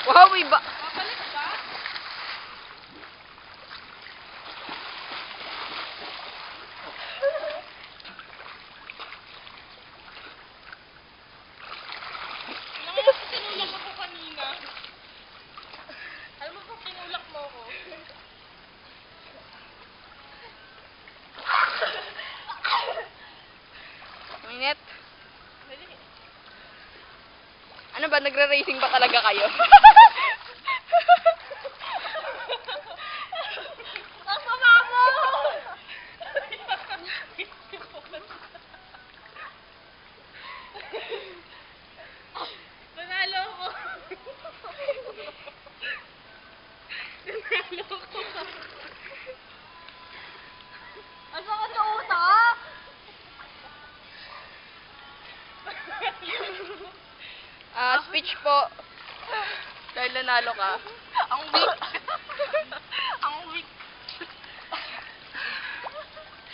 Wow, iba. Babalik ba? Alam mo po, tinulak ako kanina. Alam mo po, tinulak mo ako. Minute. Dali. Ano ba, nagre-racing ba talaga kayo? Ang sama mo! Nanalo ako. Nanalo ako. Asa ka sa utak? Speech po. Dahil nanalo ka. Ang weak. Ang weak.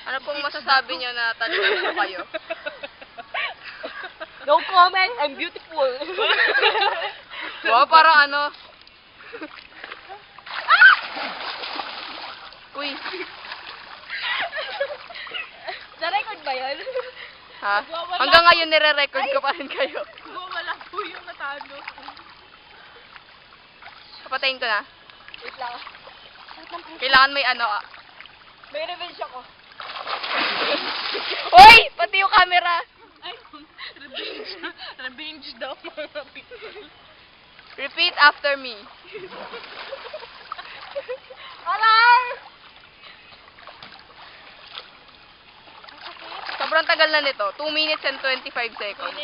Ano pong masasabi niyo na talino po kayo? No comment, I'm beautiful. Wow, parang ano. Uy. Na-record ba yun? Ha? Hanggang ngayon nire-record ko pa rin kayo. Wala po yung natalo. Papatayin ko na. Wait lang. Kailangan may ano. May revenge ako. Uy! Pati yung camera. Ay, revenge. Revenge daw mga people. Repeat after me. Alay! Sobrang tagal na nito. 2 minutes and 25 seconds.